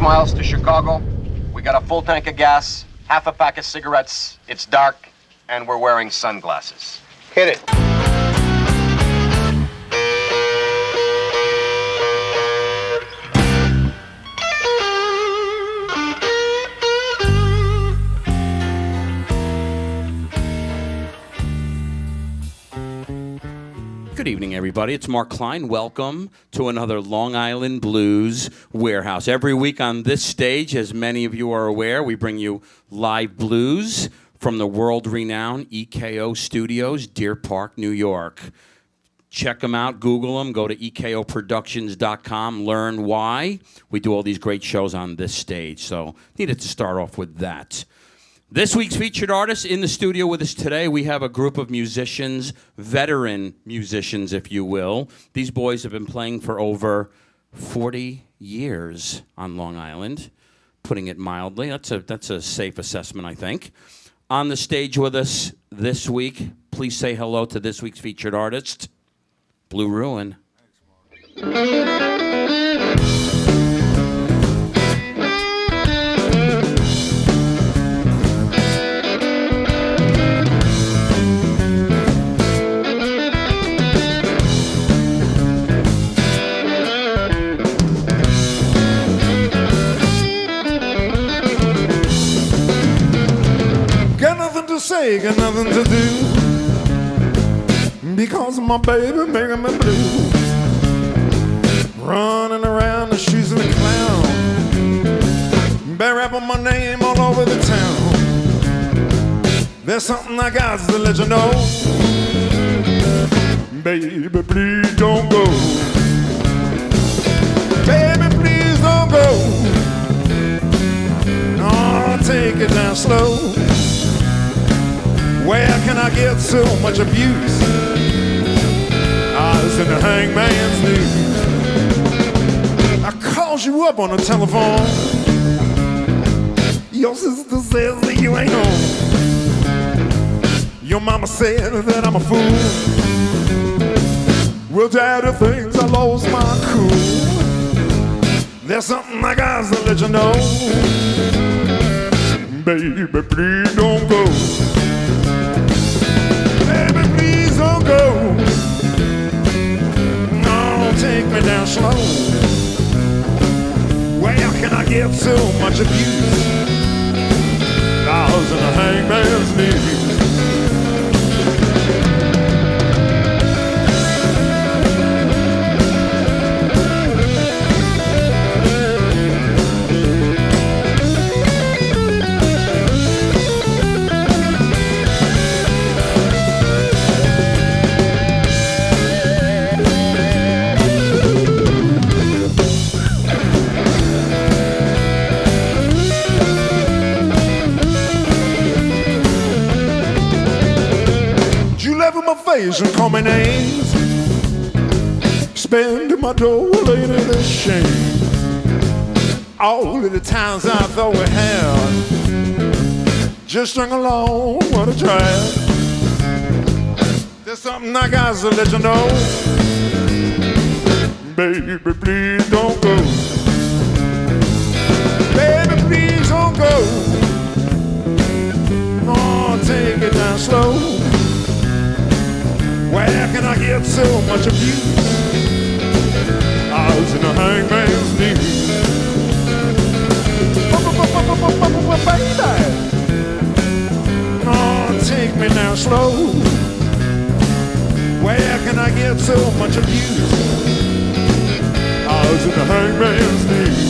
miles to Chicago. We got a full tank of gas, half a pack of cigarettes. It's dark, and we're wearing sunglasses. Hit it. Good evening, everybody. It's Mark Klein. Welcome to another Long Island Blues Warehouse. Every week on this stage, as many of you are aware, we bring you live blues from the world-renowned EKO Studios, Deer Park, New York. Check them out, Google them, go to ekoproductions.com, learn why. We do all these great shows on this stage, so needed to start off with that. This week's featured artist in the studio with us today, we have a group of musicians, veteran musicians, if you will. These boys have been playing for over 40 years on Long Island, putting it mildly. That's a safe assessment, I think. On the stage with us this week, please say hello to this week's featured artist, Blue Ruin. Say, got nothing to do because my baby making me blue. Running around the streets of the clown, been rapping my name all over the town. There's something I got to let you know. Baby, please don't go. Baby, please don't go. No, take it down slow. Where can I get so much abuse? I was in the hangman's news. I called you up on the telephone. Your sister says that you ain't home. Your mama said that I'm a fool. Well, daddy thinks I lost my cool. There's something I got to let you know. Baby, please don't go. Baby, please don't go. No, take me down slow. Where can I get so much abuse? I was in the hangman's knees. And call me names, spend my dough later than shame. All of the times I thought we had just strung along what a drag. There's something I got to let you know. Baby, please don't go. Baby, please don't go. Oh, take it down slow. Where can I get so much abuse? I was in the hangman's knees. Baby, oh, take me down slow. Where can I get so much abuse? I was in the hangman's knees.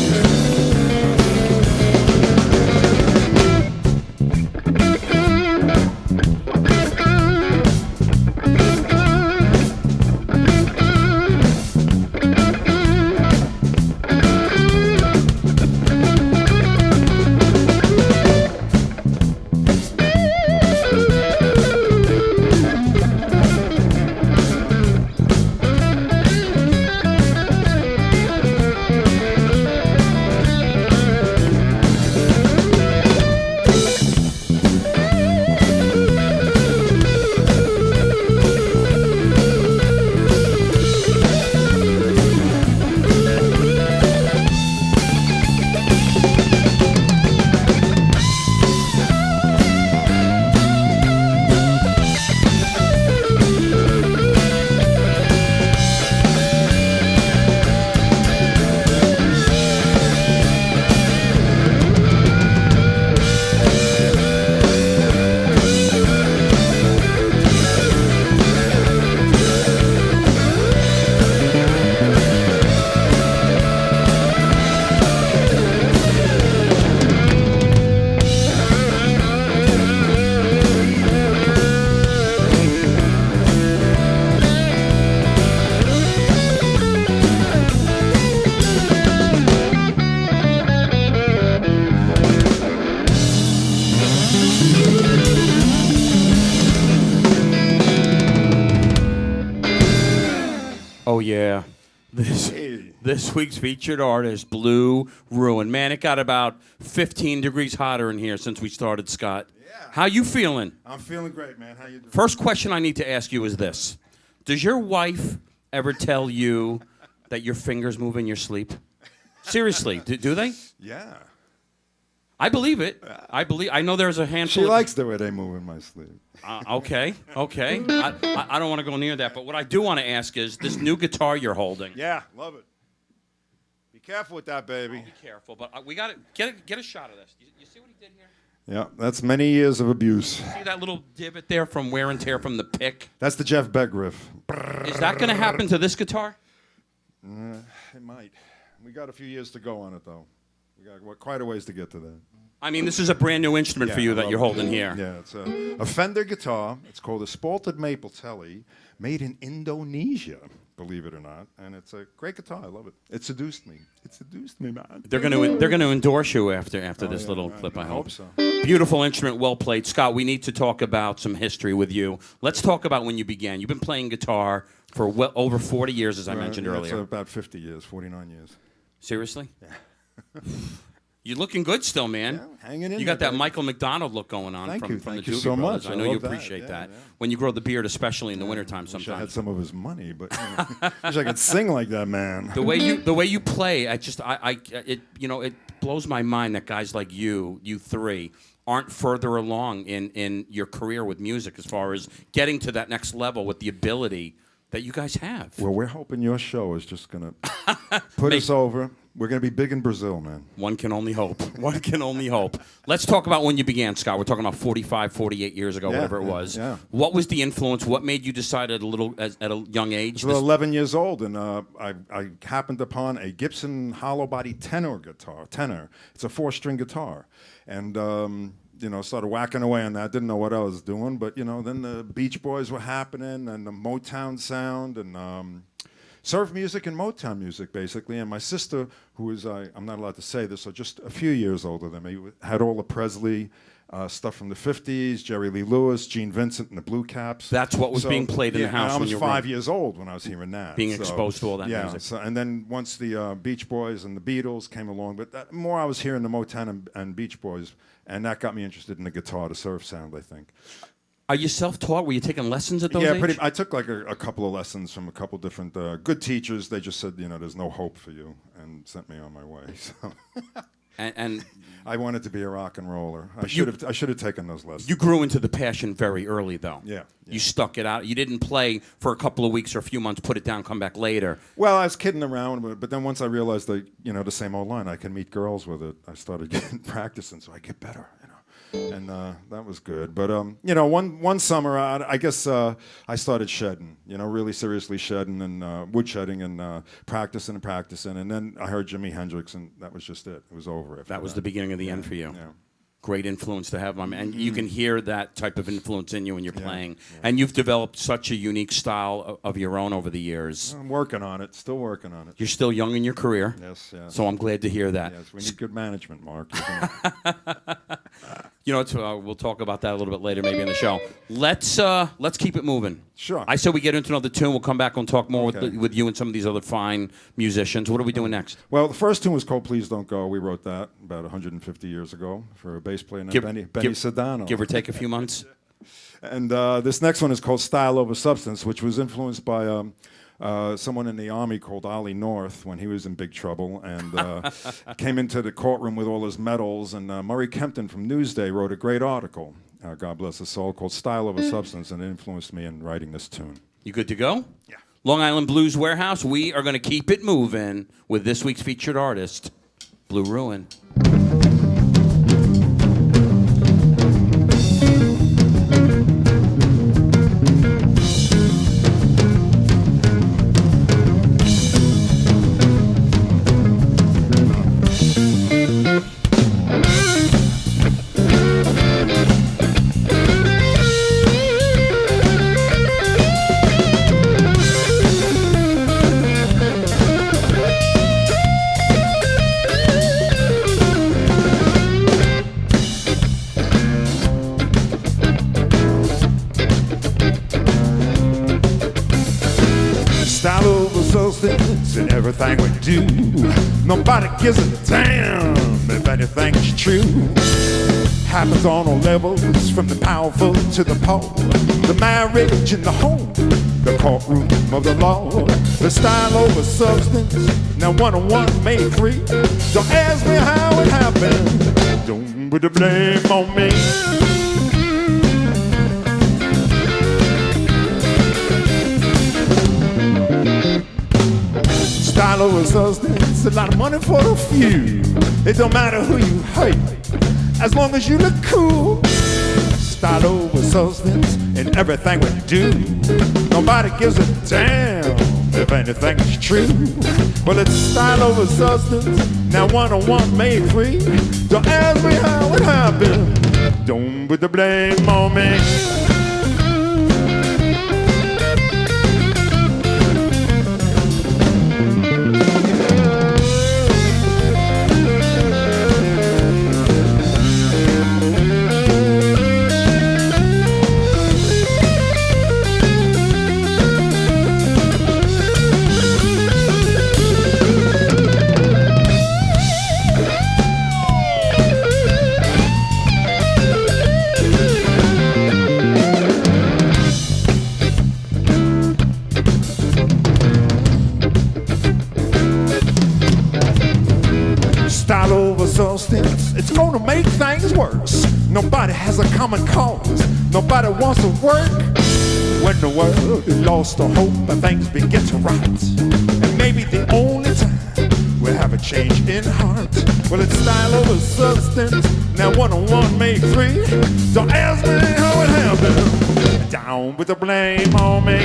yeah. This week's featured artist, Blue Ruin. Man, it got about 15 degrees hotter in here since we started, Scott. Yeah. How you feeling? I'm feeling great, man. How you doing? First question I need to ask you is this. Does your wife ever tell you that your fingers move in your sleep? Seriously, do they? Yeah. I believe it. I know there's a handful. She likes the way they move in my sleep. Okay. I don't want to go near that, but what I do want to ask is this new guitar you're holding. Yeah, love it. Be careful with that, baby. Be careful, but we got to get a shot of this. You see what he did here? Yeah, that's many years of abuse. See that little divot there from wear and tear from the pick? That's the Jeff Beck riff. Is that going to happen to this guitar? It might. We got a few years to go on it, though. We got quite a ways to get to that. I mean, this is a brand new instrument for you that you're holding here. Yeah, it's a Fender guitar. It's called a Spalted Maple Telly, made in Indonesia, believe it or not. And it's a great guitar. I love it. It seduced me. It seduced me, man. They're going to endorse you after this little clip, I hope. So. Beautiful instrument, well played. Scott, we need to talk about some history with you. Let's talk about when you began. You've been playing guitar for well over 40 years, as I mentioned earlier. It's about 50 years, 49 years. Seriously? Yeah. You're looking good still, man. Yeah, hanging in. You got that Michael McDonald look going on from the Thank you Doobie so Brothers. much. I know love you that. appreciate that. Yeah. When you grow the beard, especially in the wintertime Wish I had sometimes. some of his money, but wish I could sing like that, man. The way you play, it blows my mind that guys like you three, aren't further along in your career with music as far as getting to that next level with the ability that you guys have. Well, we're hoping your show is just going to put us over. We're going to be big in Brazil, man. One can only hope. One can only hope. Let's talk about when you began, Scott. We're talking about 45, 48 years ago, whatever it was. Yeah. What was the influence? What made you decide at a young age? I was 11 years old, and I happened upon a Gibson hollow body tenor guitar. It's a 4-string guitar. And, started whacking away on that. Didn't know what I was doing. But, then the Beach Boys were happening, and the Motown sound, and surf music and Motown music, basically. And my sister, who is, I'm not allowed to say this, so just a few years older than me, had all the Presley stuff from the 50s, Jerry Lee Lewis, Gene Vincent and the Blue Caps. That's what was being played in the house I when was you were 5 years old when I was hearing that. being exposed to all that music. So, and then once the Beach Boys and the Beatles came along, but more I was hearing the Motown and Beach Boys, and that got me interested in the guitar, the surf sound, I think. Are you self-taught? Were you taking lessons at those age? I took like a couple of lessons from a couple different good teachers. They just said, there's no hope for you, and sent me on my way. So. And I wanted to be a rock and roller. I should have taken those lessons. You grew into the passion very early, though. Yeah. You stuck it out. You didn't play for a couple of weeks or a few months, put it down, come back later. Well, I was kidding around, but then once I realized that, the same old line, I can meet girls with it, I started getting practicing, so I get better, And that was good. But, one summer, I guess I started shedding, really seriously shedding and wood shedding and practicing. And then I heard Jimi Hendrix, and that was just it. It was over. That was the beginning of the end for you. Yeah. Great influence to have, my man. And you can hear that type of influence in you when you're playing. Yeah. And you've developed such a unique style of your own over the years. I'm working on it, still working on it. You're still young in your career. Yes. So I'm glad to hear that. Yes, we need good management, Mark. We'll talk about that a little bit later, maybe in the show. Let's keep it moving. Sure. I said we get into another tune. We'll come back and talk more with you and some of these other fine musicians. What are we doing next? Well, the first tune was called "Please Don't Go." We wrote that about 150 years ago for a bass player named Benny Sedano. Give or take a few months. And this next one is called "Style Over Substance," which was influenced by someone in the Army called Ollie North when he was in big trouble and came into the courtroom with all his medals. And Murray Kempton from Newsday wrote a great article, God bless his soul, called "Style Over Substance," and it influenced me in writing this tune. You good to go? Yeah. Long Island Blues Warehouse, we are going to keep it moving with this week's featured artist, Blue Ruin. substance in everything we do. Nobody gives a damn if anything's true. Happens on all levels, from the powerful to the poor. The marriage in the home, the courtroom of the law. The style over substance, now 1-on-1 made 3. Don't ask me how it happened, don't put the blame on me. Style over substance, a lot of money for the few. It don't matter who you hate, as long as you look cool. Style over substance in everything we do. Nobody gives a damn if anything is true. Well, it's style over substance, now 1-on-1 made 3. Don't ask me how it happened, don't put the blame on me. Style over substance, it's gonna make things worse. Nobody has a common cause, nobody wants to work. When the world is lost to hope and things begin to rot, and maybe the only time we'll have a change in heart. Well, it's style over substance, now 1-on-1 made 3. Don't ask me how it happened, down with the blame on me.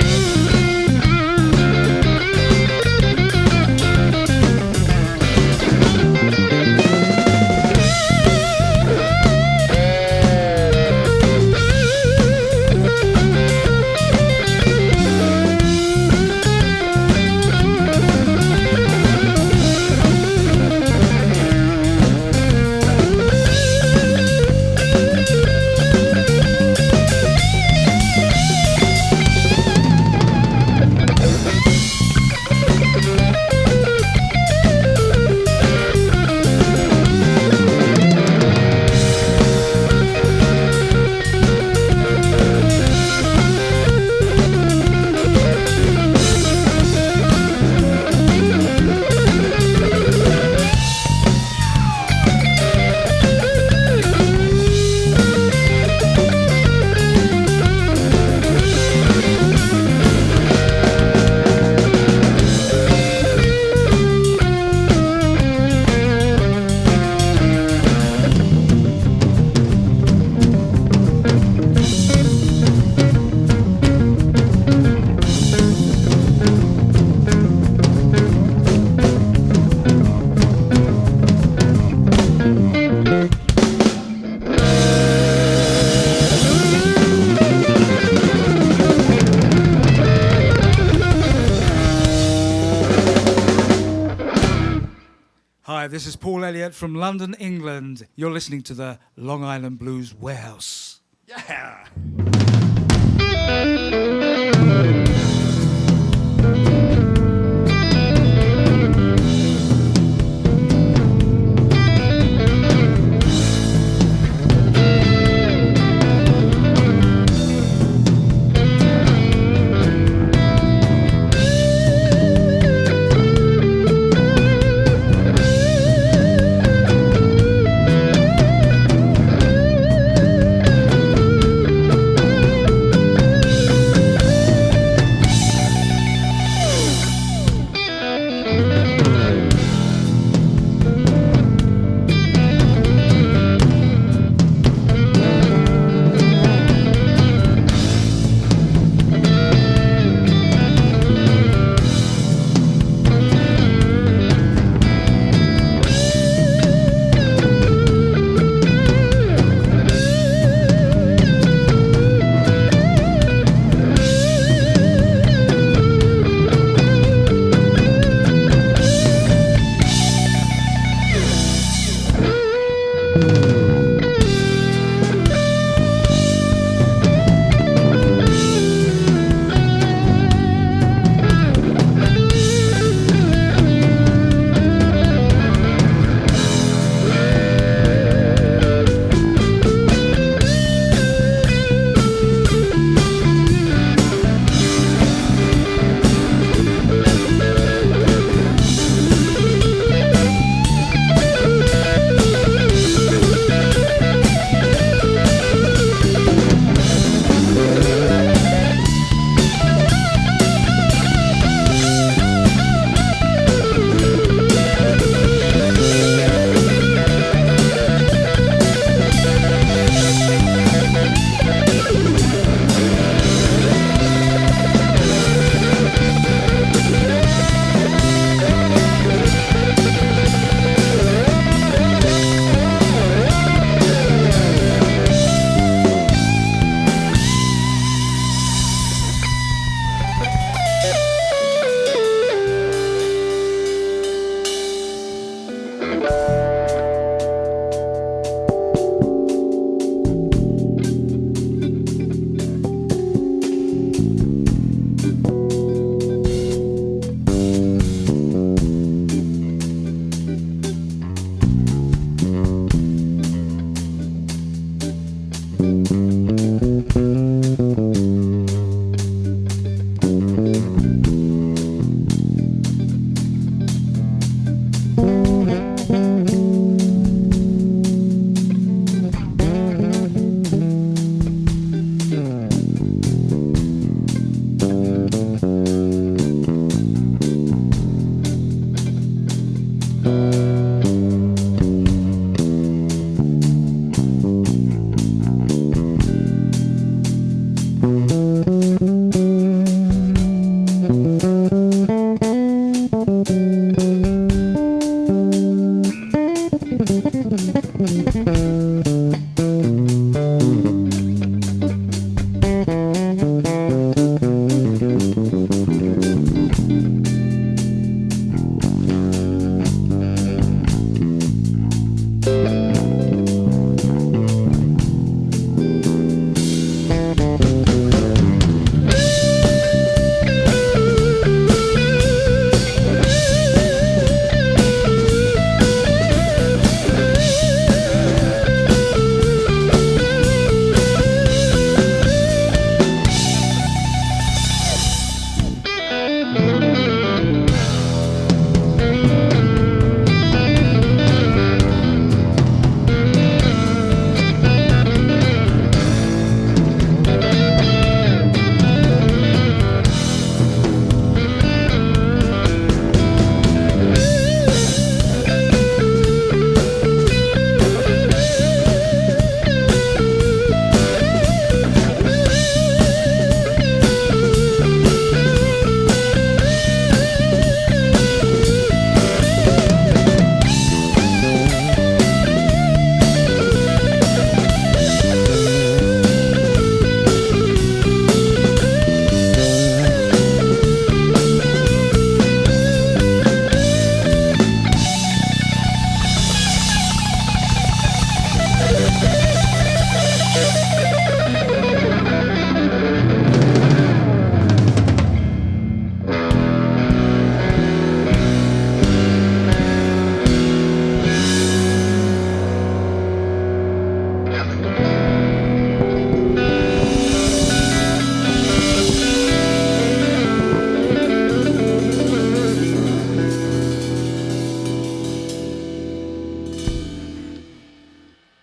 Hi, this is Paul Elliott from London, England. You're listening to the Long Island Blues Warehouse. Yeah!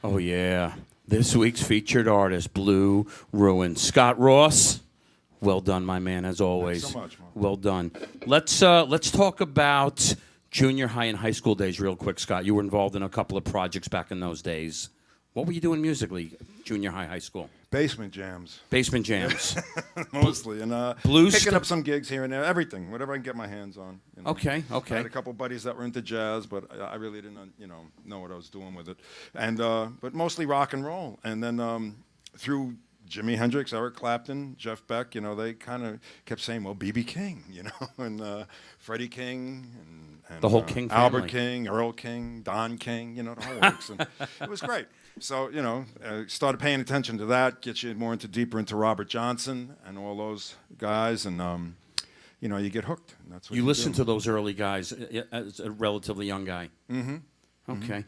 Oh, yeah. This week's featured artist, Blue Ruin. Scott Ross, well done, my man, as always. Thanks so much, man. Well done. Let's talk about junior high and high school days real quick, Scott. You were involved in a couple of projects back in those days. What were you doing musically, junior high, high school? Basement jams. Basement jams. Mostly. And Blues picking stu- up some gigs here and there, everything, whatever I can get my hands on. You know. Okay, I okay. had a couple buddies that were into jazz, but I really didn't, know what I was doing with it. And but mostly rock and roll. And then through Jimi Hendrix, Eric Clapton, Jeff Beck, they kind of kept saying, well, B.B. King, and Freddie King, and The whole King family. Albert King, Earl King, Don King, the whole works. And it was great. So, started paying attention to that, get you deeper into Robert Johnson and all those guys, and, you get hooked. And that's what You listened do. to those early guys as a relatively young guy. Mm-hmm. Okay.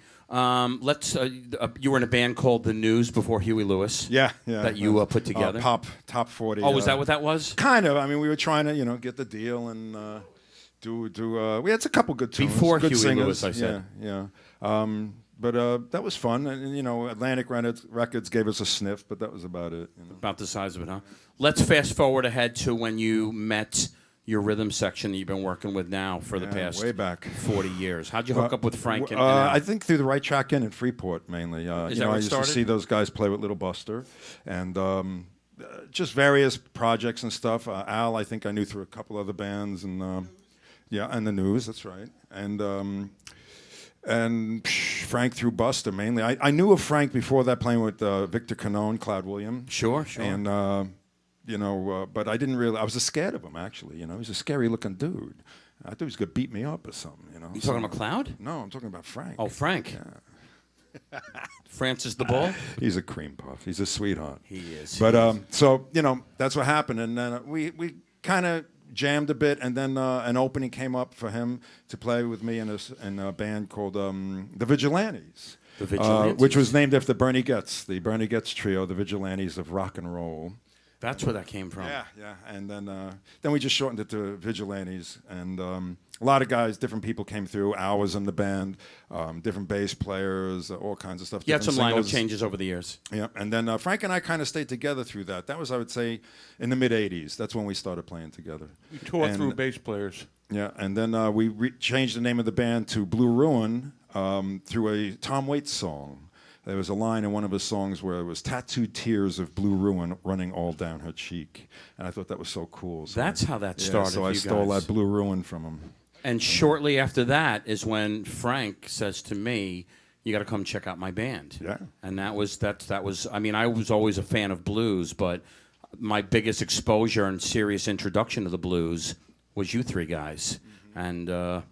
You were in a band called The News before Huey Lewis. Yeah. That you put together. Top 40. Oh, was that what that was? Kind of. I mean, we were trying to, get the deal and we had a couple good tunes. Before good Huey singers. Lewis, I said. Yeah. But that was fun. And, Atlantic Records gave us a sniff, but that was about it. About the size of it, huh? Let's fast forward ahead to when you met your rhythm section that you've been working with now for the past way back 40 years. How'd you hook up with Frank? And Al? I think through the Right Track Inn in Freeport, mainly. Is that where I it used started? to see those guys play with Little Buster. And just various projects and stuff. Al, I think I knew through a couple other bands. And, and The News, that's right. And Frank through Buster, mainly. I knew of Frank before that, playing with Victor Canone, Cloud William. Sure. And, but I didn't really, I was scared of him, actually. He's a scary-looking dude. I thought he was going to beat me up or something, You talking about Cloud? No, I'm talking about Frank. Oh, Frank. Yeah. Francis the Bull? He's a cream puff. He's a sweetheart. He is. But, so, that's what happened. And then we kind of jammed a bit, and then an opening came up for him to play with me in a band called The Vigilantes. The Vigilantes? Which was named after Bernie Getz, the Bernie Getz trio, The Vigilantes of rock and roll. That's where that came from. Yeah. And then we just shortened it to Vigilantes. And a lot of guys, different people came through. Al was in the band, different bass players, all kinds of stuff. You had some different lineup singles. changes over the years. Yeah, and then Frank and I kind of stayed together through that. That was, I would say, in the mid-'80s. That's when we started playing together. You tore through bass players. Yeah, and then we changed the name of the band to Blue Ruin through a Tom Waits song. there was a line in one of his songs where it was tattooed tears of blue ruin running all down her cheek. And I thought that was so cool. So That's how that started. So I stole that blue ruin from him. And shortly after that is when Frank says to me, "You got to come check out my band." Yeah. And that was. I mean, I was always a fan of blues, but my biggest exposure and serious introduction to the blues was you three guys. And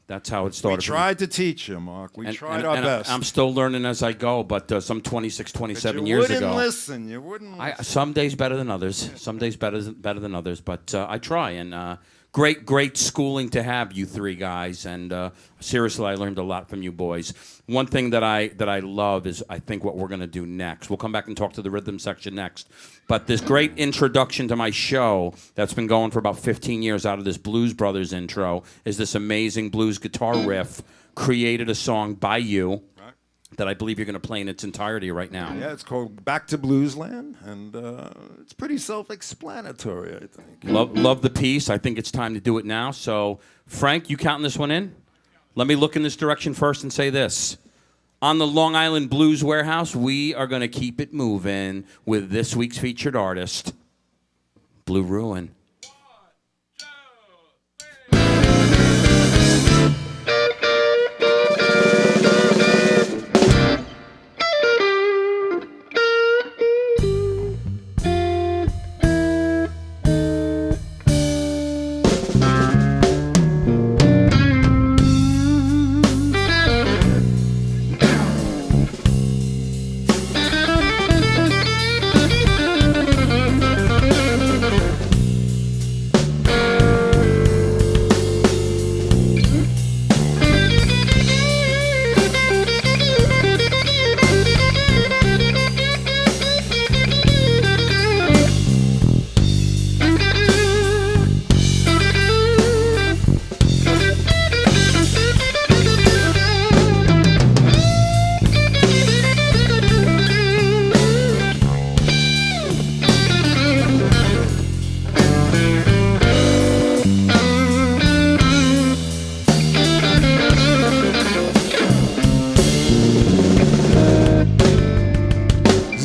that's how it started. We tried to teach you, Mark. We tried our best. I'm still learning as I go, but some 26, 27 years ago. You wouldn't listen. You wouldn't listen. Some days better than others. Some days better than others. But I try. And great schooling to have, you three guys. And seriously, I learned a lot from you boys. One thing that I love is I think what we're going to do next. We'll come back and talk to the rhythm section next. But this great introduction to my show that's been going for about 15 years out of this Blues Brothers intro is this amazing blues guitar riff created a song by you that I believe you're going to play in its entirety right now. Yeah, it's called Back to BLUESLAND, and it's pretty self-explanatory, I think. Love the piece. I think it's time to do it now. So, Frank, you counting this one in? Let me look in this direction first and say this. On the Long Island Blues Warehouse, we are going to keep it moving with this week's featured artist, Blue Ruin.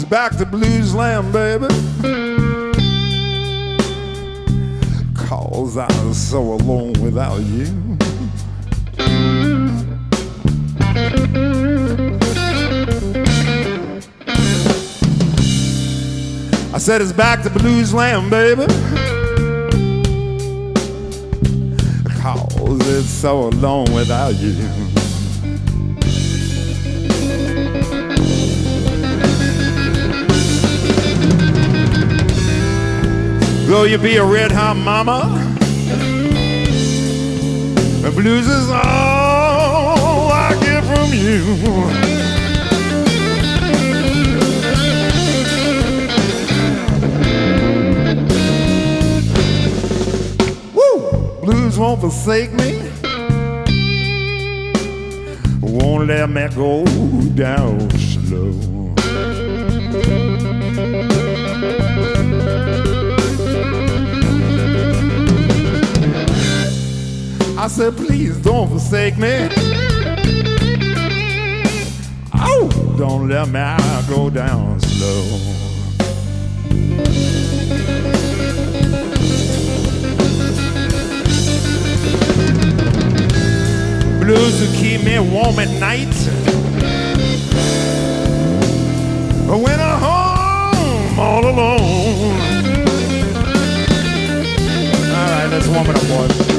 Back to BLUESLAND, baby, 'cause I was so alone without you. I said it's back to BLUESLAND, baby, 'cause it's so alone without you. Though you be a red hot mama, the blues is all I get from you. Woo! Blues won't forsake me, won't let me go down slow. I said, please don't forsake me. Oh, don't let me go down slow. Blues will keep me warm at night. When I'm home all alone. All right, let's warm it up, boys.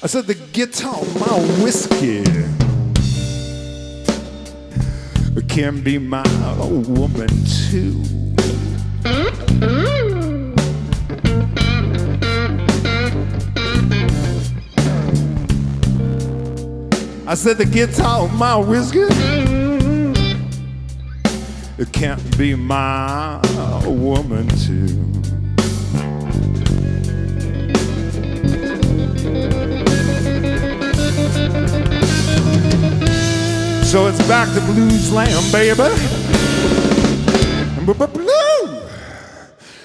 I said the guitar, my whiskey, can be my woman too. I said the guitar, my whiskey, it can't be my woman too. So it's back to BLUESLAND, baby. Blue,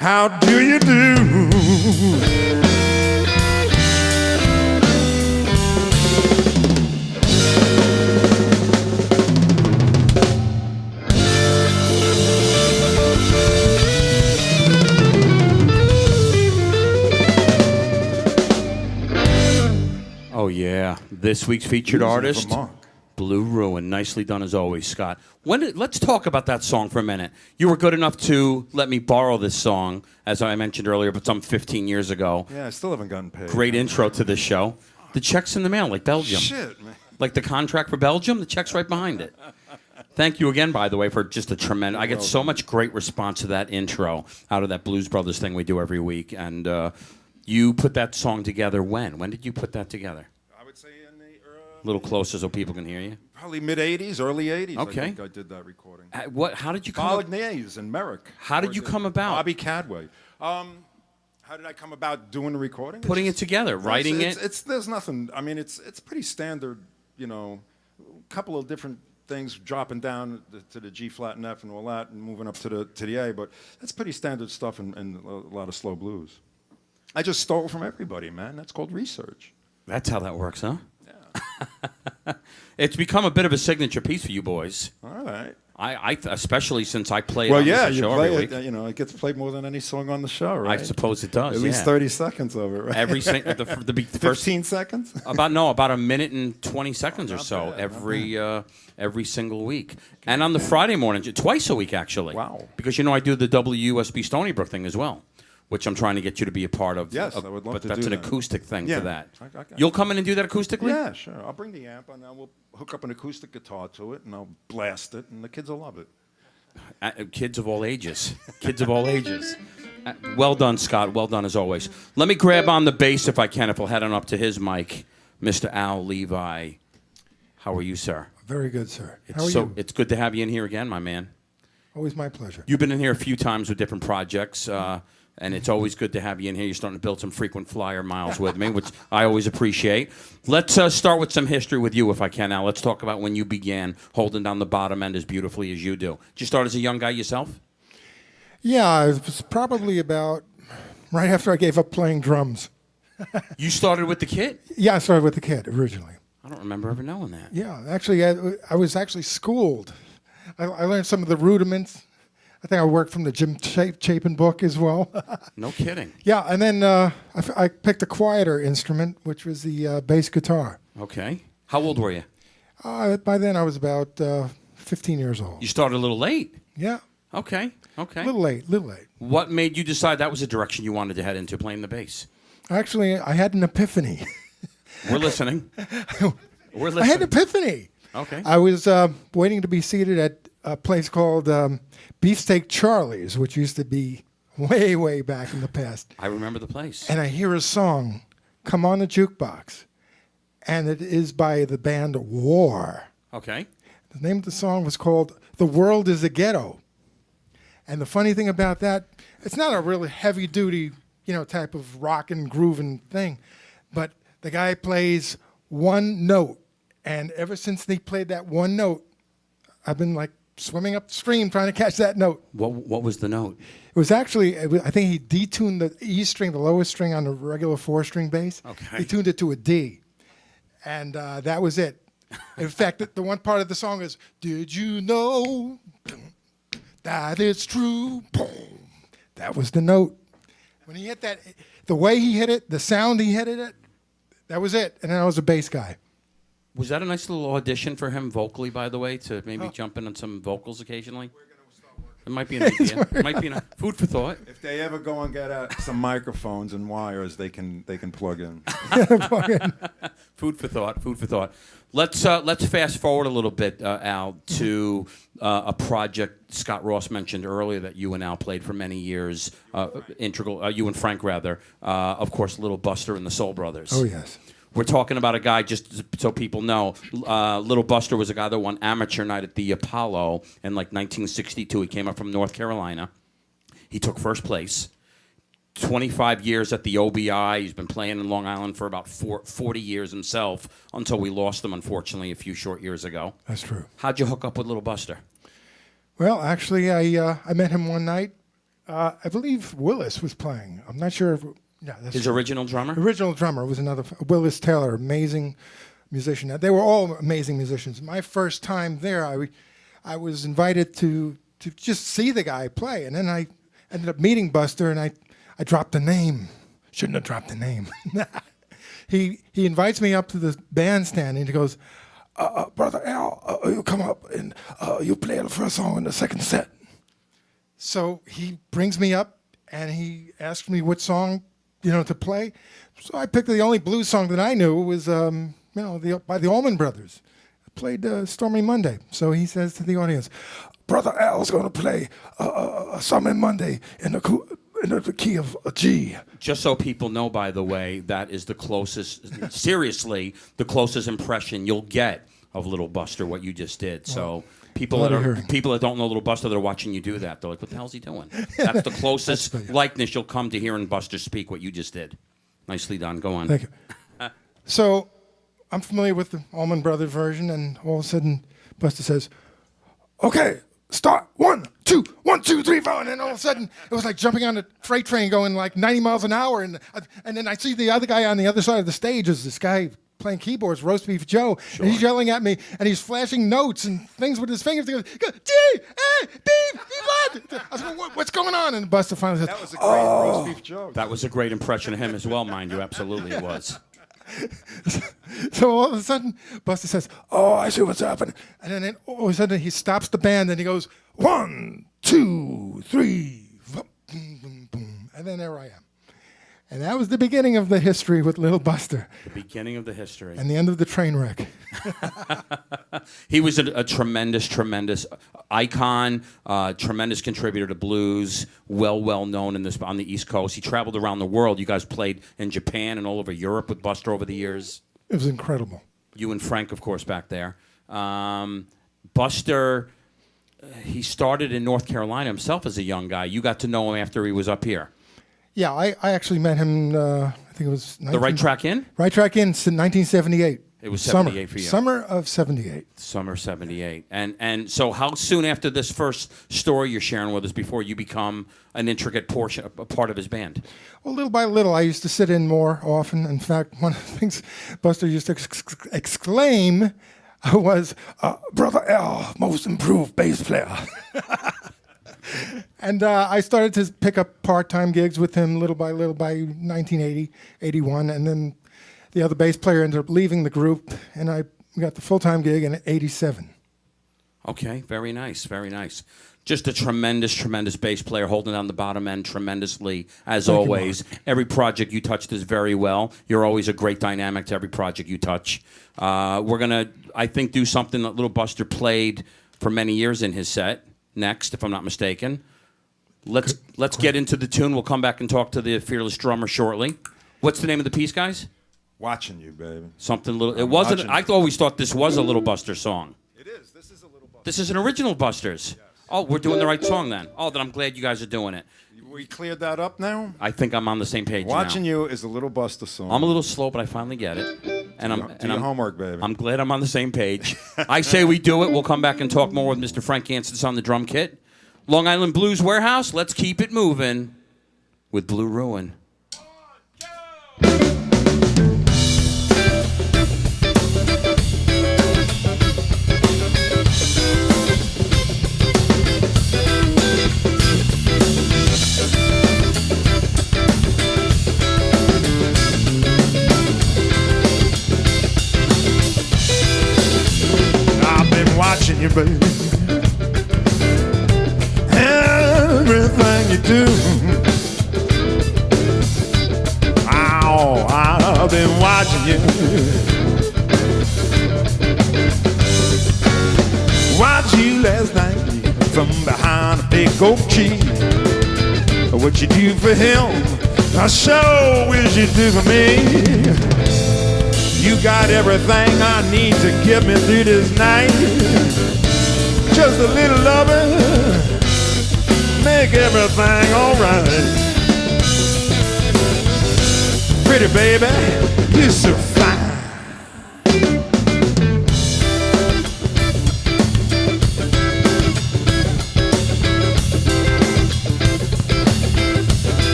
how do you do? Oh, yeah. This week's featured artist, Blue Ruin. Nicely done as always, Scott. Let's talk about that song for a minute. You were good enough to let me borrow this song, as I mentioned earlier, but some 15 years ago. Yeah, I still haven't gotten paid. Great intro to this show. The check's in the mail, like Belgium. Shit, man. Like the contract for Belgium, the check's right behind it. Thank you again, by the way, for just a tremendous... I get so much great response to that intro out of that Blues Brothers thing we do every week. And you put that song together when? When did you put that together? I would say in the... A little closer so people can hear you. Probably mid-'80s, early 80s. Okay. I think I did that recording. How did you come... Bolognese and Merrick. How did you come about? Bobby Cadway. How did I come about doing the recording? Putting it together, writing it? There's nothing... I mean, it's pretty standard, you know, a couple of different things dropping down to the G flat and F and all that and moving up to the A, but that's pretty standard stuff and a lot of slow blues. I just stole from everybody, man. That's called research. That's how that works, huh? Yeah. It's become a bit of a signature piece for you boys. All right. Especially since I play it Well, on yeah, the you show play every it. week. You know, it gets played more than any song on the show, right? I suppose it does. At least 30 seconds of it, right? Every the first 15 seconds. about a minute and 20 seconds or so every single week, and on the Friday mornings, twice a week actually. Wow. Because I do the WUSB Stony Brook thing as well, which I'm trying to get you to be a part of. Yes, I would love but to that's do an that. acoustic thing Yeah, for that. I You'll come in and do that acoustically? Yeah, sure. I'll bring the amp and then we'll hook up an acoustic guitar to it and I'll blast it and the kids will love it. Kids of all ages. Kids of all ages. Well done, Scott. Well done, as always. Let me grab on the bass, if I can, if we'll head on up to his mic. Mr. Al Levi. How are you, sir? Very good, sir. How are you? It's good to have you in here again, my man. Always my pleasure. You've been in here a few times with different projects, and it's always good to have you in here. You're starting to build some frequent flyer miles with me, which I always appreciate. Let's start with some history with you, if I can, Al. Let's talk about when you began holding down the bottom end as beautifully as you do. Did you start as a young guy yourself? Yeah, it was probably about right after I gave up playing drums. You started with the kit? Yeah, I started with the kid originally. I don't remember ever knowing that. Yeah, actually, I was actually schooled. I learned some of the rudiments. I think I worked from the Jim Chapin book as well. No kidding. Yeah, and then I picked a quieter instrument, which was the bass guitar. Okay. How old were you? By then, I was about 15 years old. You started a little late. Yeah. Okay. A little late. What made you decide that was a direction you wanted to head into, playing the bass? Actually, I had an epiphany. We're listening. We're listening. I had an epiphany. Okay. I was waiting to be seated at a place called Beefsteak Charlie's, which used to be way, way back in the past. I remember the place. And I hear a song come on the jukebox, and it is by the band War. Okay. The name of the song was called "The World Is a Ghetto." And the funny thing about that, it's not a really heavy-duty, type of rock and grooving thing, but the guy plays one note, and ever since they played that one note, I've been like swimming upstream trying to catch that note. What was the note? It was actually, I think he detuned the E string, the lowest string on the regular 4-string bass. Okay. He tuned it to a D, and that was it. In fact, the one part of the song is, "Did you know that it's true?" Boom. That was the note. When he hit that, the way he hit it, the sound he hit it, that was it. And then I was a bass guy. Was that a nice little audition for him vocally, by the way, to maybe jump in on some vocals occasionally? We're going to start working It might be an idea. It might be food for thought. If they ever go and get some microphones and wires, they can plug in. Food for thought. Food for thought. Let's fast forward a little bit, Al, to a project Scott Ross mentioned earlier that you and Al played for many years. Integral. You and Frank rather. Of course, Little Buster and the Soul Brothers. Oh yes. We're talking about a guy, just so people know, Little Buster was a guy that won amateur night at the Apollo in like 1962. He came up from North Carolina. He took first place. 25 years at the OBI. He's been playing in Long Island for about 40 years himself until we lost him, unfortunately, a few short years ago. That's true. How'd you hook up with Little Buster? Well, actually, I met him one night. I believe Willis was playing. I'm not sure if... Yeah, that's His original drummer? Original drummer was another Willis Taylor, amazing musician. They were all amazing musicians. My first time there, I was invited to just see the guy play, and then I ended up meeting Buster, and I dropped the name. Shouldn't have dropped the name. He invites me up to the bandstand, and he goes, "Brother Al, you come up and you play the first song in the second set." So he brings me up, and he asked me what song, to play. So I picked the only blues song that I knew was, by the Allman Brothers. I played Stormy Monday. So he says to the audience, "Brother Al's going to play Stormy Monday in the key of a G." Just so people know, by the way, that is the closest, seriously, the closest impression you'll get of Little Buster, what you just did. So people that don't know Little Buster, they're watching you do that. They're like, what the hell's he doing? That's the closest likeness you'll come to hearing Buster speak what you just did. Nicely done. Go on. Thank you. So I'm familiar with the Allman Brothers version, and all of a sudden Buster says, "Okay, start 1, 2, 1, 2, 3, 4," and then all of a sudden it was like jumping on a freight train going like 90 miles an hour, and then I see the other guy on the other side of the stage is this guy playing keyboards, Roast Beef Joe, and he's yelling at me, and he's flashing notes and things with his fingers. He goes, "G, A, B, blood." I was going, "What's going on?" And Buster finally says, That was a great roast beef joke. That was a great impression of him as well, mind you. Absolutely it was. So all of a sudden, Buster says, "Oh, I see what's happening." And then all of a sudden, he stops the band and he goes, 1, 2, 3, boom, boom, boom. And then there I am. And that was the beginning of the history with Little Buster. The beginning of the history. And the end of the train wreck. He was a tremendous, tremendous icon, tremendous contributor to blues, well known on the East Coast. He traveled around the world. You guys played in Japan and all over Europe with Buster over the years. It was incredible. You and Frank, of course, back there. Buster, he started in North Carolina himself as a young guy. You got to know him after he was up here. Yeah, I actually met him, I think it was... The Right Track In? Right Track In, 1978. It was 78 for you. Summer of 78. Summer 78. And so how soon after this first story you're sharing with us before you become an intricate portion, a part of his band? Well, little by little, I used to sit in more often. In fact, one of the things Buster used to exclaim was, "Brother Al, most improved bass player." And I started to pick up part-time gigs with him little by 1980, 81, and then the other bass player ended up leaving the group, and I got the full-time gig in 87. Okay, very nice, very nice. Just a tremendous, tremendous bass player, holding down the bottom end tremendously, as Thank always. you, Every project you touch does very well. You're always a great dynamic to every project you touch. We're going to, I think, do something that Little Buster played for many years in his set next, if I'm not mistaken. Let's get into the tune. We'll come back and talk to the fearless drummer shortly. What's the name of the piece, guys? Watching You, baby. Something little. It wasn't. Watching I You. always thought this was a Little Buster song. It is. This is a Little Buster. This is an original Buster's. Yes. Oh, we're doing the right song then. Oh, then I'm glad you guys are doing it. We cleared that up now? I think I'm on the same page Watching now. You is a Little Buster song. I'm a little slow, but I finally get it. And Do your homework, baby. I'm glad I'm on the same page. I say we do it. We'll come back and talk more with Mr. Frank ANSTISS on the drum kit. Long Island Blues Warehouse, let's keep it moving with Blue Ruin. I've been watching you, baby. And you do. Oh, I've been watching you. Watched you last night from behind a big oak tree. What you do for him, I sure wish you do for me. You got everything I need to get me through this night. Just a little loving, make everything alright. Pretty baby, you're so fine.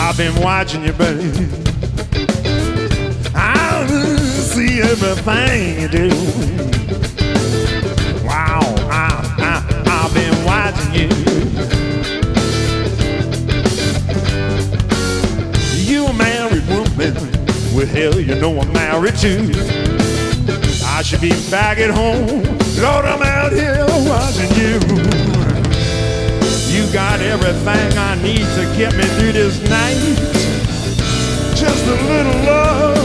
I've been watching you, baby. I see everything you do. Wow, I've been watching you. You a married woman. Well, hell, you know I'm married too. I should be back at home. Lord, I'm out here watching you. You got everything I need to get me through this night. Just a little love,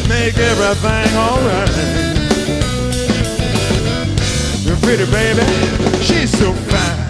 make everything alright. Pretty baby, she's so fine.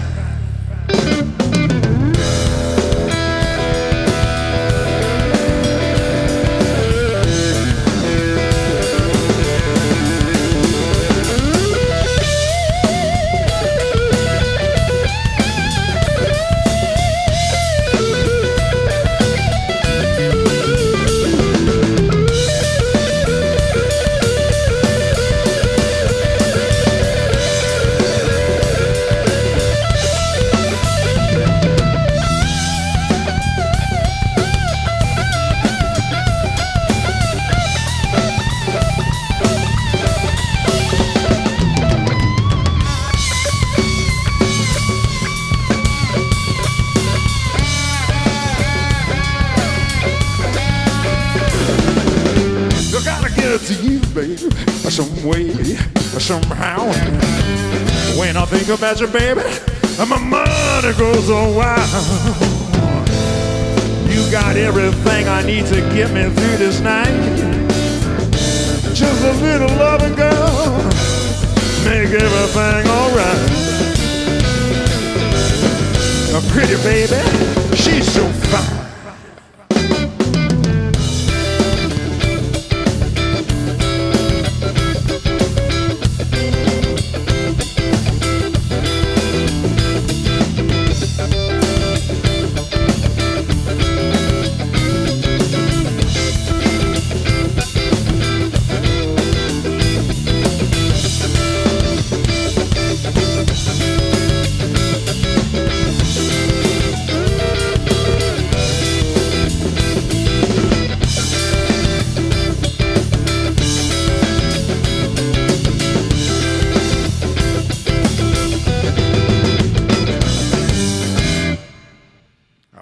To you, baby, some way, somehow. When I think about you, baby, my mind goes so wild. You got everything I need to get me through this night. Just a little loving girl, make everything alright. A pretty baby, she's so fine.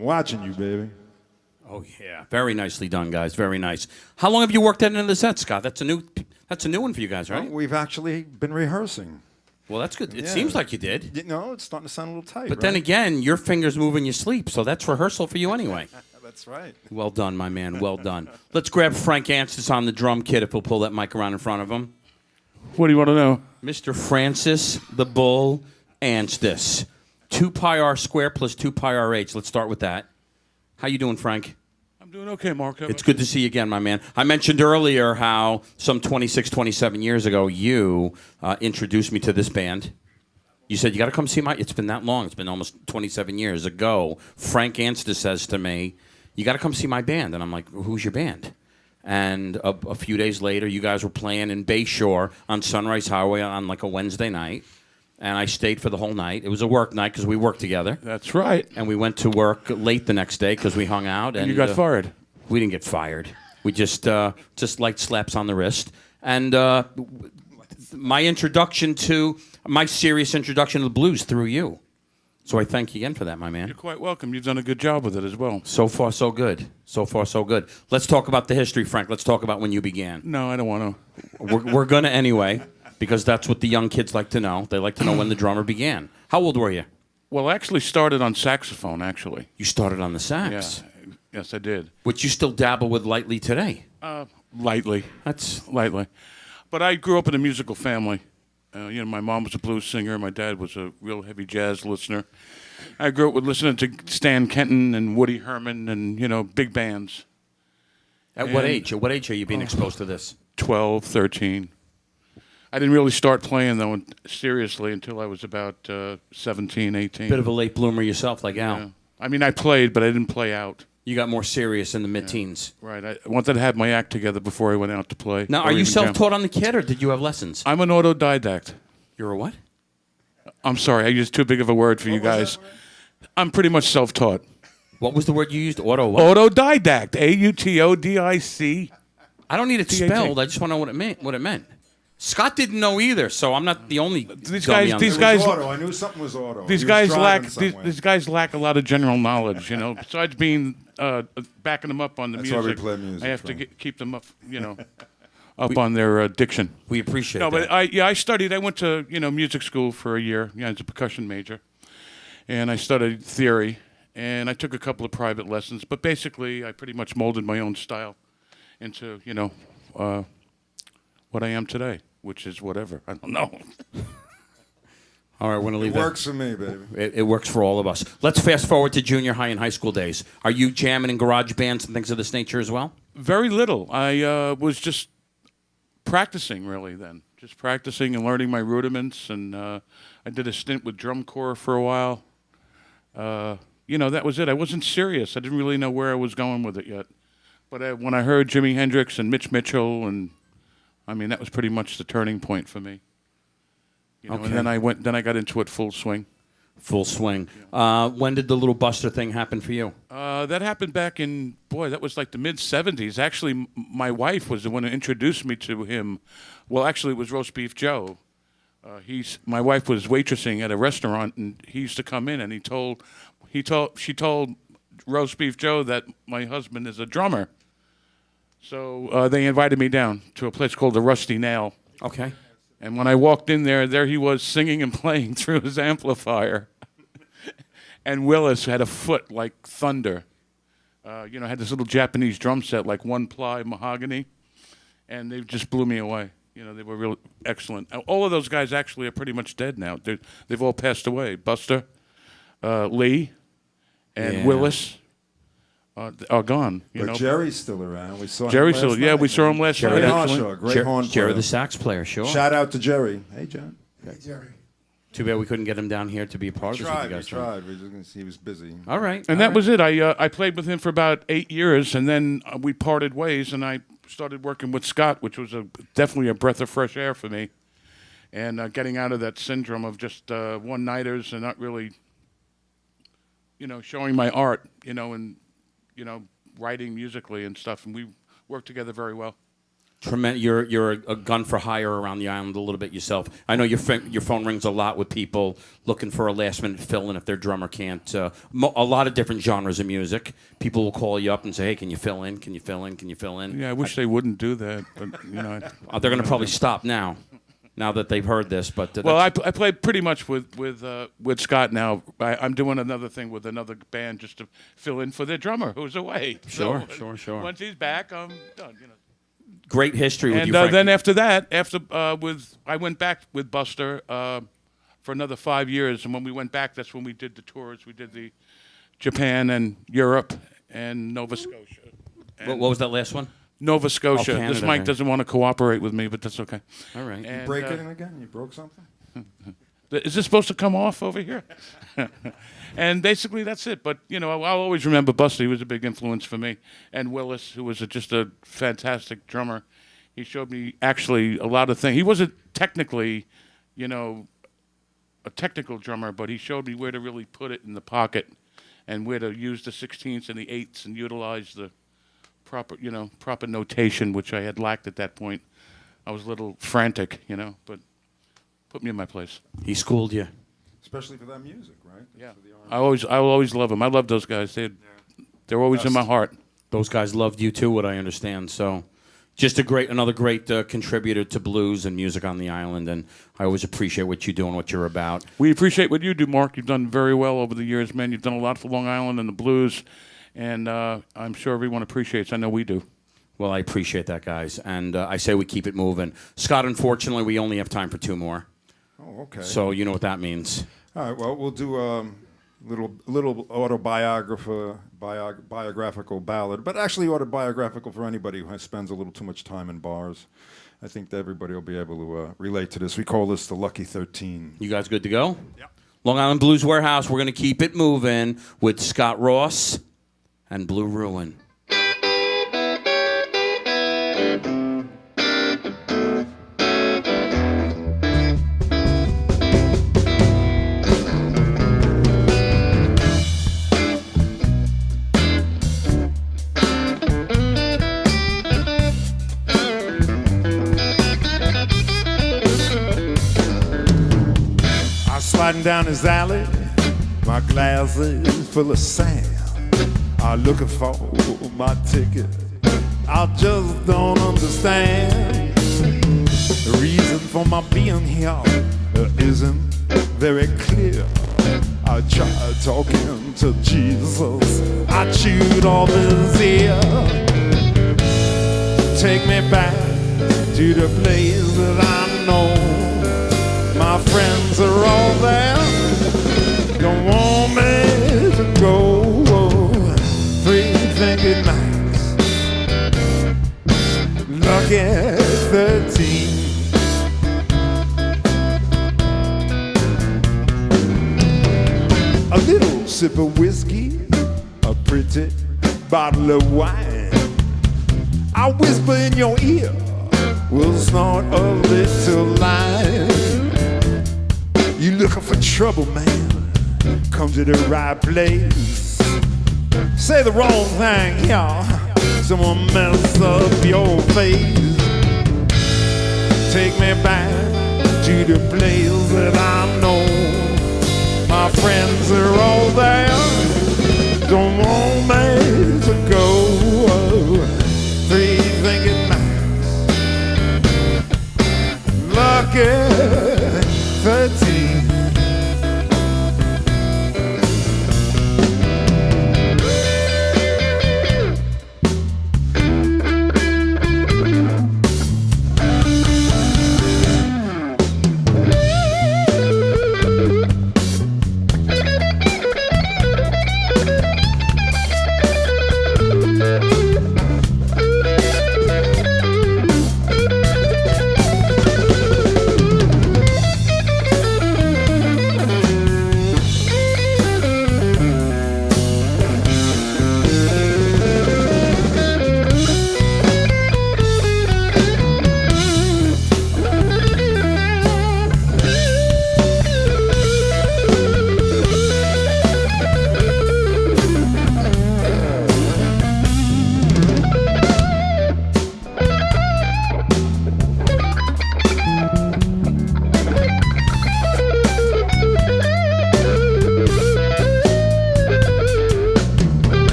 Watching you, baby. Oh yeah, very nicely done, guys. Very nice. How long have you worked that into the set, Scott? That's a new one for you guys, right? Well, we've actually been rehearsing. Well, that's good. It Yeah. seems like you did. You know, it's starting to sound a little tight. But then right? again, your fingers move in your sleep, so that's rehearsal for you anyway. That's right. Well done, my man. Well done. Let's grab Frank Anstis on the drum kit if we'll pull that mic around in front of him. What do you want to know? Mr. Francis the Bull Anstis. 2 pi r squared plus 2 pi rh. Let's start with that. How you doing, Frank? I'm doing okay, Mark. It's good to see you again, my man. I mentioned earlier how some 26, 27 years ago, you introduced me to this band. You said, you got to come see my... It's been that long. It's been almost 27 years ago. Frank Anstis says to me, you got to come see my band. And I'm like, well, who's your band? And a few days later, you guys were playing in Bayshore on Sunrise Highway on like a Wednesday night. And I stayed for the whole night. It was a work night because we worked together. That's right. And we went to work late the next day because we hung out. And you got fired. We didn't get fired. We just light slaps on the wrist. And my serious introduction to the blues through you. So I thank you again for that, my man. You're quite welcome. You've done a good job with it as well. So far, so good. So far, so good. Let's talk about the history, Frank. Let's talk about when you began. No, I don't want to. We're going to anyway, because that's what the young kids like to know. They like to know when the drummer began. How old were you? Well, I actually started on saxophone, actually. You started on the sax. Yeah. Yes, I did. Which you still dabble with lightly today. Lightly. That's Lightly. But I grew up in a musical family. My mom was a blues singer. My dad was a real heavy jazz listener. I grew up with listening to Stan Kenton and Woody Herman and, big bands. At what age? At what age are you being exposed to this? 12, 13. I didn't really start playing, though, seriously until I was about 17, 18. Bit of a late bloomer yourself, like Al. Yeah. I mean, I played, but I didn't play out. You got more serious in the mid-teens. Right. I wanted to have my act together before I went out to play. Now, or are you even self-taught on the kit, or did you have lessons? I'm an autodidact. You're a what? I'm sorry, I used too big of a word for you guys. I'm pretty much self-taught. What was the word you used? Auto what? Autodidact. AUTODIC. I don't need it spelled. I just want to know what it meant. Scott didn't know either, so I'm not the only These dummy guys- on these this. It was guys- auto. I knew something was auto. These He was guys driving lack somewhere. these guys lack a lot of general knowledge, Besides being backing them up on the That's why music, we play music, I have to Frank. keep them up, up on their diction. We appreciate No, that. but I studied. I went to music school for a year. Yeah, as a percussion major, and I studied theory, and I took a couple of private lessons. But basically, I pretty much molded my own style into what I am today, which is whatever. I don't know. All right, we're going to leave It that. works for me, baby. It works for all of us. Let's fast forward to junior high and high school days. Are you jamming in garage bands and things of this nature as well? Very little. I was just practicing, really, then. Just practicing and learning my rudiments. And I did a stint with drum corps for a while. That was it. I wasn't serious. I didn't really know where I was going with it yet. But when I heard Jimi Hendrix and Mitch Mitchell, that was pretty much the turning point for me. Okay. And then I got into it full swing. Full swing. When did the little Buster thing happen for you? That happened back in, that was like the mid-'70s. Actually, my wife was the one who introduced me to him. Well, actually, it was Roast Beef Joe. My wife was waitressing at a restaurant, and he used to come in, and she told Roast Beef Joe that my husband is a drummer. So they invited me down to a place called the Rusty Nail. Okay. And when I walked in there he was singing and playing through his amplifier. And Willis had a foot like thunder. Had this little Japanese drum set, like one-ply mahogany. And they just blew me away. They were real excellent. All of those guys actually are pretty much dead now. They've all passed away. Buster, Lee, and Willis are gone. But Jerry's still around. We saw Jerry's him still, last night. we saw him last Jerry night. Harshaw, actually. great horn player. Jerry the sax player, sure. Shout out to Jerry. Hey, John. Jerry. Too bad we couldn't get him down here to be a part of this with you We guys. tried. He was busy. All right. And that was it. I played with him for about 8 years, and then we parted ways, and I started working with Scott, which was definitely a breath of fresh air for me. And getting out of that syndrome of just one-nighters and not really, showing my art, and, writing musically and stuff. And we worked together very well. You're a gun for hire around the island a little bit yourself. I know your phone rings a lot with people looking for a last-minute fill-in if their drummer can't. A lot of different genres of music. People will call you up and say, "Hey, can you fill in? Can you fill in? Can you fill in?" Yeah, I wish they wouldn't do that, but, They're going to probably stop now that they've heard this. But well, I play pretty much with Scott now. I'm doing another thing with another band just to fill in for their drummer who's away. Sure. Once he's back, I'm done. Great history with And you, Frank. then after that, I went back with Buster for another 5 years. And when we went back, that's when we did the tours. We did the Japan and Europe and Nova Scotia. What was that last one? Nova Scotia. Canada, This mic right. doesn't want to cooperate with me, but that's okay. All right. And, Break it in again? You broke something? Is this supposed to come off over here? And basically that's it. But, I'll always remember Buster. He was a big influence for me. And Willis, who was just a fantastic drummer. He showed me actually a lot of things. He wasn't technically, a technical drummer, but he showed me where to really put it in the pocket and where to use the 16ths and the 8ths and utilize the proper notation, which I had lacked at that point. I was a little frantic, but put me in my place. He schooled you. especially for that music, right? Yeah. For the R&B. I will always love them. I love those guys. They're always in my heart. Those guys loved you too, what I understand. So, just another great contributor to blues and music on the island. And I always appreciate what you do and what you're about. We appreciate what you do, Mark. You've done very well over the years, man. You've done a lot for Long Island and the blues, and I'm sure everyone appreciates. I know we do. Well, I appreciate that, guys. And I say we keep it moving. Scott, unfortunately, we only have time for 2 more. Oh, okay. So you know what that means. All right. Well, we'll do a little biographical ballad, but actually autobiographical for anybody who spends a little too much time in bars. I think that everybody will be able to relate to this. We call this the Lucky 13. You guys good to go? Yeah. Long Island Blues Warehouse. We're going to keep it moving with Scott Ross and Blue Ruin. Sliding down his alley, my glasses full of sand. I'm looking for my ticket. I just don't understand. The reason for my being here isn't very clear. I tried talking to Jesus. I chewed off his ear. Take me back to the place that I know. My friends are all there. Don't want me to go. 3-fingered nights, lucky 13. A little sip of whiskey, a pretty bottle of wine. I whisper in your ear, we'll snort a little line. You looking for trouble, man? Come to the right place. Say the wrong thing, y'all. Someone mess up your face. Take me back to the place that I know. My friends are all there. Don't want me to go. 3-fingered nights, lucky 13.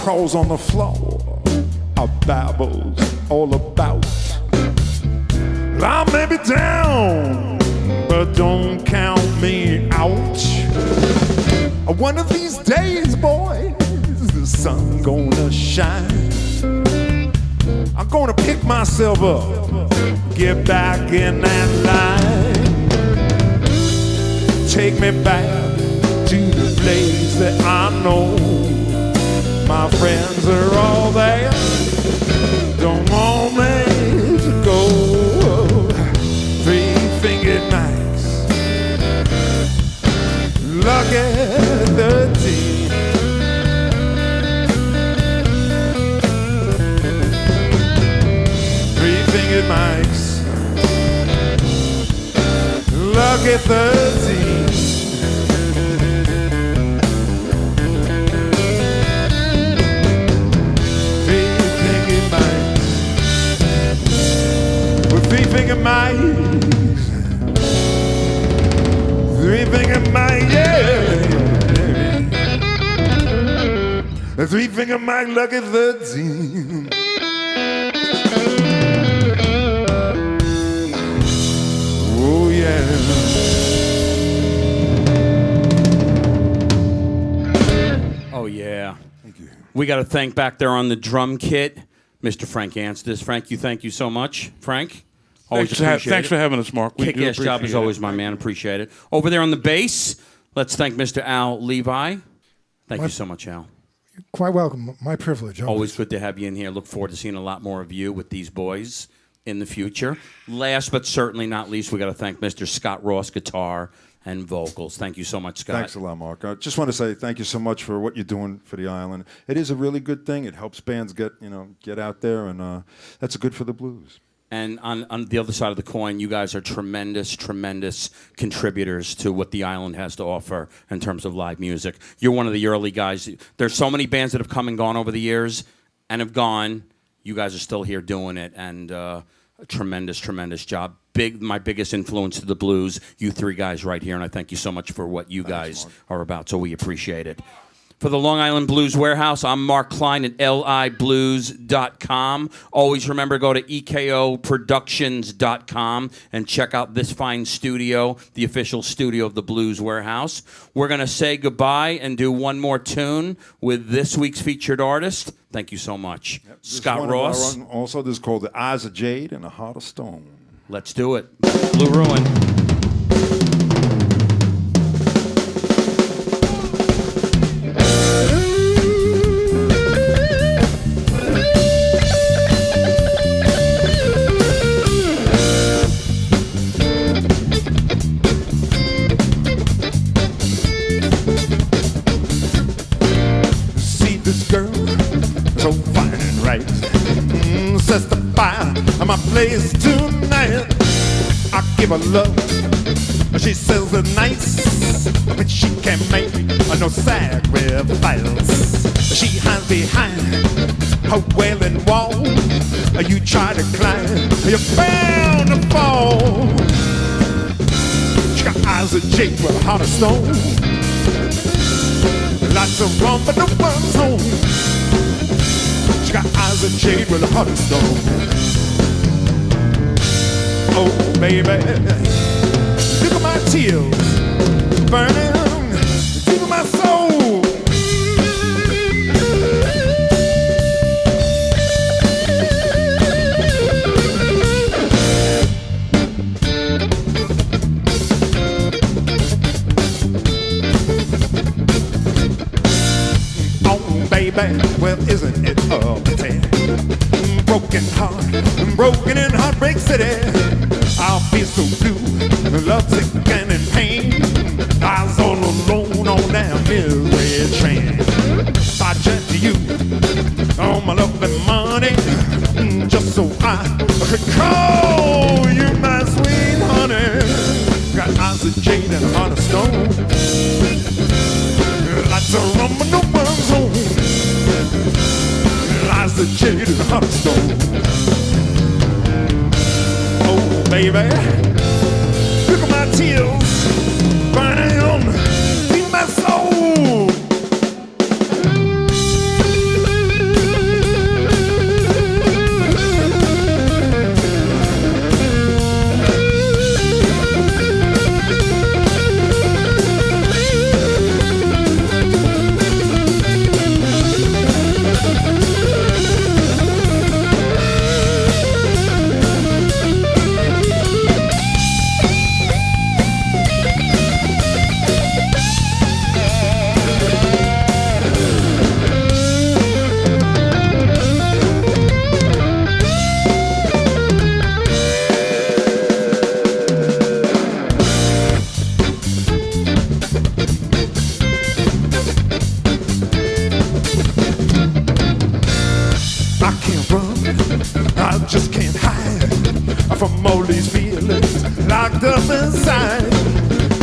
Crawls on the floor, I babbles all about. I may be down, but don't count me out. One of these days, boys, the sun gonna shine. I'm gonna pick myself up, get back in that line. Take me back to the place that I know. My friends are all there. Don't want me lucky 13. Three-finger Mike. With three-finger Mike. Three-finger Mike, yeah. Three-finger Mike, lucky 13. Oh, yeah. Oh, yeah. Thank you. We got to thank back there on the drum kit, Mr. Frank ANSTISS. Frank, thank you so much. Frank, always appreciate Thanks it. for having us, Mark. We do Kick-ass job as appreciate always, it. my man. Appreciate it. Over there on the bass, let's thank Mr. Al Levi. Thank you so much, Al. Quite welcome. My privilege. Always good to have you in here. Look forward to seeing a lot more of you with these boys in the future. Last but certainly not least, we got to thank Mr. Scott Ross, guitar and vocals. Thank you so much, Scott. Thanks a lot, Mark. I just want to say thank you so much for what you're doing for the island. It is a really good thing. It helps bands get out there, and that's good for the blues. And on the other side of the coin, you guys are tremendous, tremendous contributors to what the island has to offer in terms of live music. You're one of the early guys. There's so many bands that have come and gone over the years and have gone. You guys are still here doing it, and a tremendous, tremendous job. My biggest influence to the blues, you three guys right here, and I thank you so much for what you guys are about, so we appreciate it. For the Long Island Blues Warehouse, I'm Mark Klein at LIBlues.com. Always remember, go to EKOProductions.com and check out this fine studio, the official studio of the Blues Warehouse. We're going to say goodbye and do one more tune with this week's featured artist. Thank you so much. Yep. Scott Ross. Also, this is called The Eyes of Jade and a Heart of Stone. Let's do it. Blue Ruin. So fine and right, sets the fire on my place tonight. I give her love, she says the nice, but she can't make no sacrifice. She hides behind her wailing wall. You try to climb, you're bound to fall. She got eyes of jade with a heart of stone. Lots of rum, but no one's home. She got eyes of jade with a heart of stone. Oh, baby, look at my tears burning deep in my soul. Baby, well, isn't it a pity? Broken heart, broken in Heartbreak City. I'll feel so blue, lovesick and in pain. I was all alone on that misery train. I jet to you on my love and money, just so I could call you my sweet honey. Got eyes of jade and a heart of stone. Lots of rum, but no one's home. Eyes of jade and a heart of stone. Oh, baby, look at my tears burning deep in my soul. Just can't hide from all these feelings locked up inside.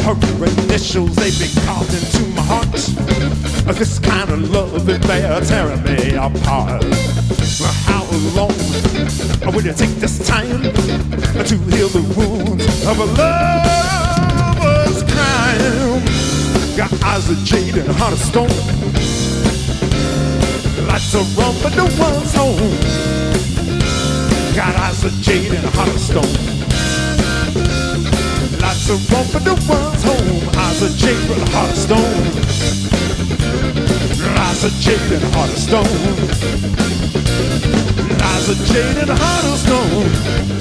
Her initials, they've been carved into my heart. This kind of love, they're tearing me apart. How long will you take this time to heal the wounds of a lover's crime? Got eyes of jade and heart of stone. Lights are on, but no one's home. Got eyes of jade and heart of stone. Lights are on, but no one's home. Eyes of jade and heart of stone. Eyes of jade and heart of stone. Eyes of jade and heart of stone.